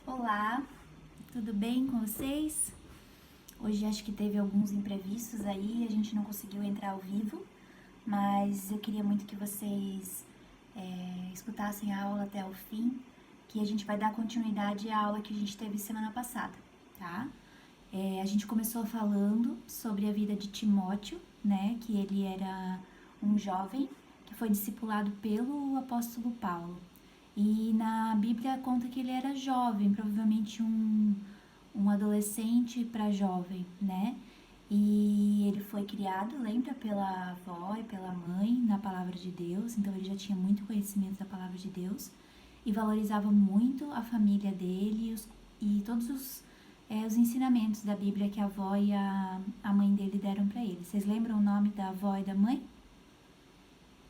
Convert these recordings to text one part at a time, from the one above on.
Olá, tudo bem com vocês? Hoje acho que teve alguns imprevistos aí, a gente não conseguiu entrar ao vivo, mas eu queria muito que vocês escutassem a aula até o fim, que a gente vai dar continuidade à aula que a gente teve semana passada, tá? A gente começou falando sobre a vida de Timóteo, né? Que ele era um jovem que foi discipulado pelo apóstolo Paulo. E na Bíblia conta que ele era jovem, provavelmente um adolescente para jovem, né? E ele foi criado, lembra, pela avó e pela mãe na palavra de Deus, então ele já tinha muito conhecimento da palavra de Deus e valorizava muito a família dele e todos os ensinamentos da Bíblia que a avó e a mãe dele deram para ele. Vocês lembram o nome da avó e da mãe?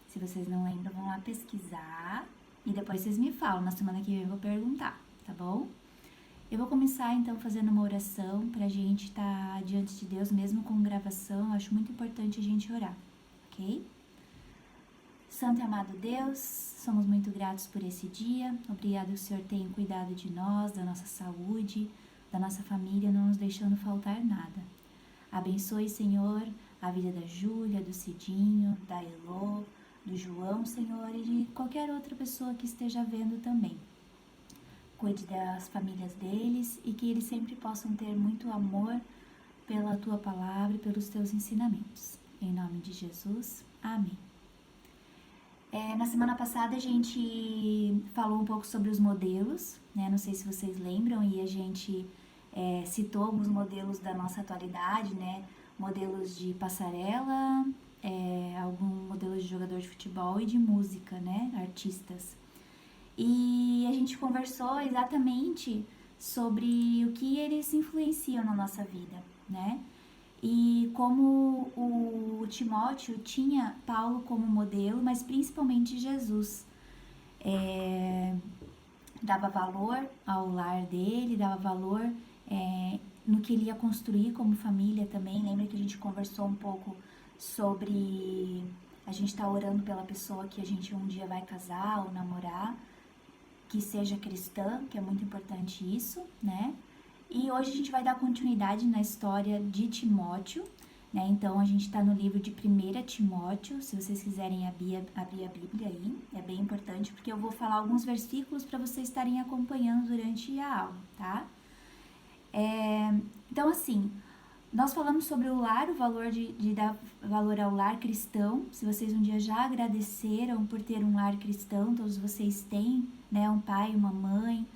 Se vocês não lembram, vão lá pesquisar e depois vocês me falam. Na semana que vem eu vou perguntar, tá bom? Eu vou começar então fazendo uma oração pra gente estar diante de Deus, mesmo com gravação. Eu acho muito importante a gente orar, ok? Santo e amado Deus, somos muito gratos por esse dia. Obrigado que o Senhor tenha cuidado de nós, da nossa saúde, da nossa família, não nos deixando faltar nada. Abençoe, Senhor, a vida da Júlia, do Cidinho, da Elô, do João, Senhor, e de qualquer outra pessoa que esteja vendo também. Cuide das famílias deles e que eles sempre possam ter muito amor pela Tua palavra e pelos Teus ensinamentos. Em nome de Jesus, amém. Na semana passada a gente falou um pouco sobre os modelos, né? Não sei se vocês lembram, e a gente citou alguns modelos da nossa atualidade, né? Modelos de passarela, algum modelo de jogador de futebol e de música, né? Artistas. E a gente conversou exatamente sobre o que eles influenciam na nossa vida, né? E como o Timóteo tinha Paulo como modelo, mas principalmente Jesus. Dava valor ao lar dele, dava valor no que ele ia construir como família também. Lembra que a gente conversou um pouco sobre a gente estar orando pela pessoa que a gente um dia vai casar ou namorar, que seja cristã, que é muito importante isso, né? E hoje a gente vai dar continuidade na história de Timóteo, né? Então a gente está no livro de 1 Timóteo, se vocês quiserem abrir a Bíblia aí, é bem importante, porque eu vou falar alguns versículos para vocês estarem acompanhando durante a aula, tá? Então assim, nós falamos sobre o lar, o valor de dar valor ao lar cristão. Se vocês um dia já agradeceram por ter um lar cristão, todos vocês têm, né? Um pai, uma mãe,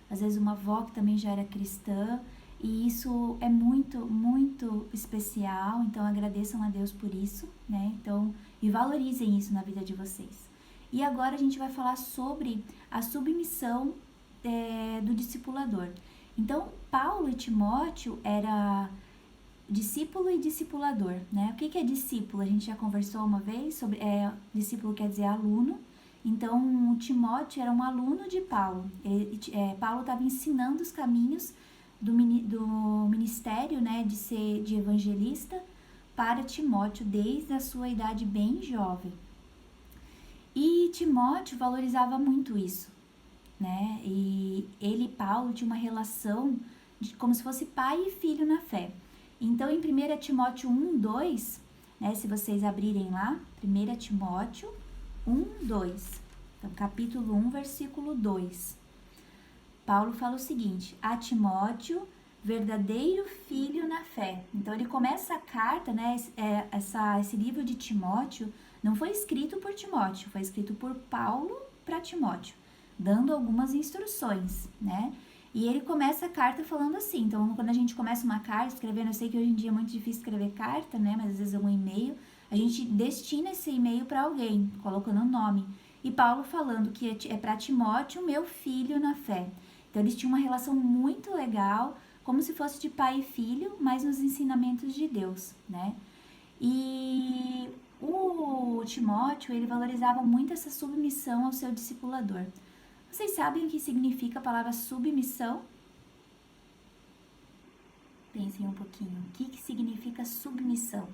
às vezes uma avó que também já era cristã. E isso é muito, muito especial. Então agradeçam a Deus por isso, né? Então, e valorizem isso na vida de vocês. E agora a gente vai falar sobre a submissão do discipulador. Então, Paulo e Timóteo era discípulo e discipulador, né? O que é discípulo? A gente já conversou uma vez sobre, discípulo quer dizer aluno. Então, o Timóteo era um aluno de Paulo. Paulo estava ensinando os caminhos do ministério, né, de evangelista para Timóteo desde a sua idade bem jovem. E Timóteo valorizava muito isso, né? E ele e Paulo tinham uma relação como se fosse pai e filho na fé. Então, em 1 Timóteo 1:2, né, se vocês abrirem lá, 1 Timóteo 1:2, então, capítulo 1, versículo 2, Paulo fala o seguinte: a Timóteo, verdadeiro filho na fé. Então, ele começa a carta, né, esse livro de Timóteo não foi escrito por Timóteo, foi escrito por Paulo para Timóteo, dando algumas instruções, né? E ele começa a carta falando assim. Então, quando a gente começa uma carta escrevendo, eu sei que hoje em dia é muito difícil escrever carta, né? Mas às vezes é um e-mail, a gente destina esse e-mail para alguém, colocando o nome. E Paulo falando que é para Timóteo, meu filho na fé. Então, eles tinham uma relação muito legal, como se fosse de pai e filho, mas nos ensinamentos de Deus, né? E o Timóteo, ele valorizava muito essa submissão ao seu discipulador. Vocês sabem o que significa a palavra submissão? Pensem um pouquinho. O que significa submissão,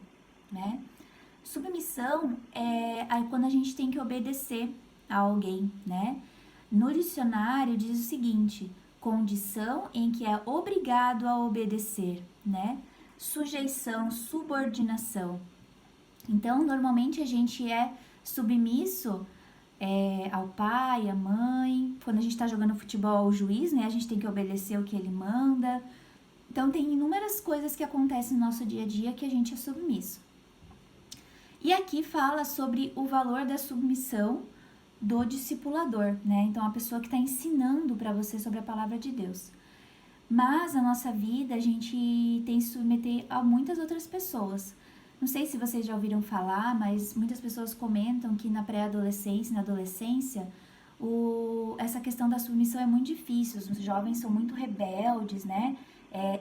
né? Submissão é quando a gente tem que obedecer a alguém, né? No dicionário diz o seguinte: condição em que é obrigado a obedecer, né? Sujeição, subordinação. Então, normalmente a gente é submisso ao pai, à mãe. Quando a gente está jogando futebol, ao juiz, né? A gente tem que obedecer o que ele manda. Então, tem inúmeras coisas que acontecem no nosso dia a dia que a gente é submisso. E aqui fala sobre o valor da submissão do discipulador, né? Então, a pessoa que está ensinando para você sobre a palavra de Deus. Mas na nossa vida, a gente tem que se submeter a muitas outras pessoas. Não sei se vocês já ouviram falar, mas muitas pessoas comentam que na pré-adolescência, na adolescência, essa questão da submissão é muito difícil. Os jovens são muito rebeldes, né?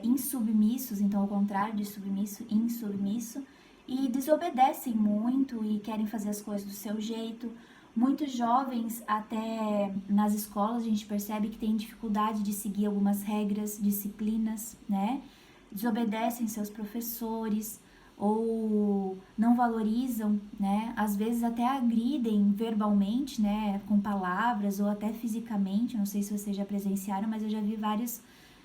Insubmissos, então ao contrário de submisso, insubmisso, e desobedecem muito e querem fazer as coisas do seu jeito. Muitos jovens, até nas escolas, a gente percebe que tem dificuldade de seguir algumas regras, disciplinas, né? Desobedecem seus professores ou não valorizam, né? Às vezes até agridem verbalmente, né? Com palavras ou até fisicamente. Não sei se vocês já presenciaram, mas eu já vi várias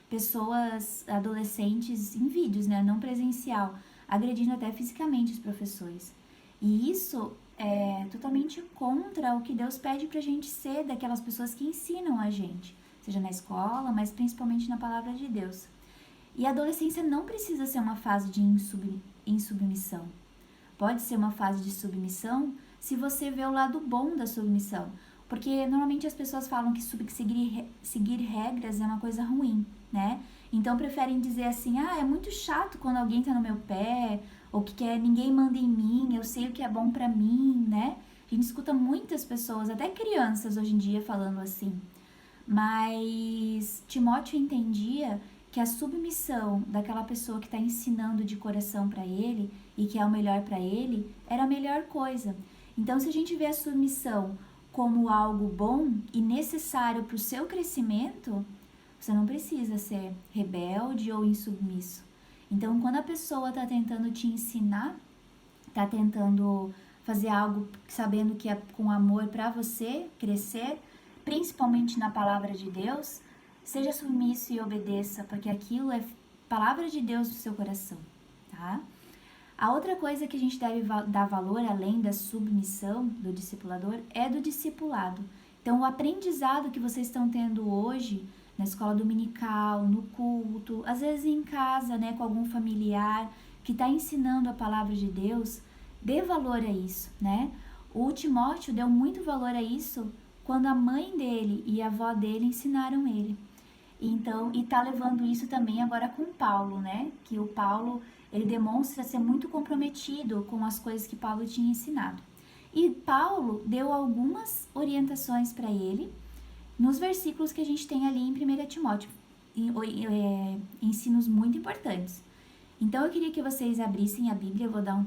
pessoas, adolescentes, em vídeos, né? Não presencial, agredindo até fisicamente os professores. E isso é totalmente contra o que Deus pede pra gente ser, daquelas pessoas que ensinam a gente, seja na escola, mas principalmente na palavra de Deus. E a adolescência não precisa ser uma fase de insubmissão. Pode ser uma fase de submissão se você vê o lado bom da submissão. Porque normalmente as pessoas falam que seguir regras é uma coisa ruim, né? Então preferem dizer assim, é muito chato quando alguém tá no meu pé, ou que quer ninguém manda em mim, eu sei o que é bom pra mim, né? A gente escuta muitas pessoas, até crianças hoje em dia falando assim. Mas Timóteo entendia que a submissão daquela pessoa que está ensinando de coração para ele e que é o melhor para ele, era a melhor coisa. Então, se a gente vê a submissão como algo bom e necessário para o seu crescimento, você não precisa ser rebelde ou insubmisso. Então, quando a pessoa está tentando te ensinar, está tentando fazer algo sabendo que é com amor para você crescer, principalmente na palavra de Deus, seja submisso e obedeça, porque aquilo é palavra de Deus no seu coração, tá? A outra coisa que a gente deve dar valor, além da submissão do discipulador, é do discipulado. Então, o aprendizado que vocês estão tendo hoje, na escola dominical, no culto, às vezes em casa, né, com algum familiar que está ensinando a palavra de Deus, dê valor a isso, né? O Timóteo deu muito valor a isso quando a mãe dele e a avó dele ensinaram ele. Então, e tá levando isso também agora com Paulo, né? Que o Paulo, ele demonstra ser muito comprometido com as coisas que Paulo tinha ensinado. E Paulo deu algumas orientações para ele nos versículos que a gente tem ali em 1 Timóteo, ensinos muito importantes. Então, eu queria que vocês abrissem a Bíblia, eu vou dar um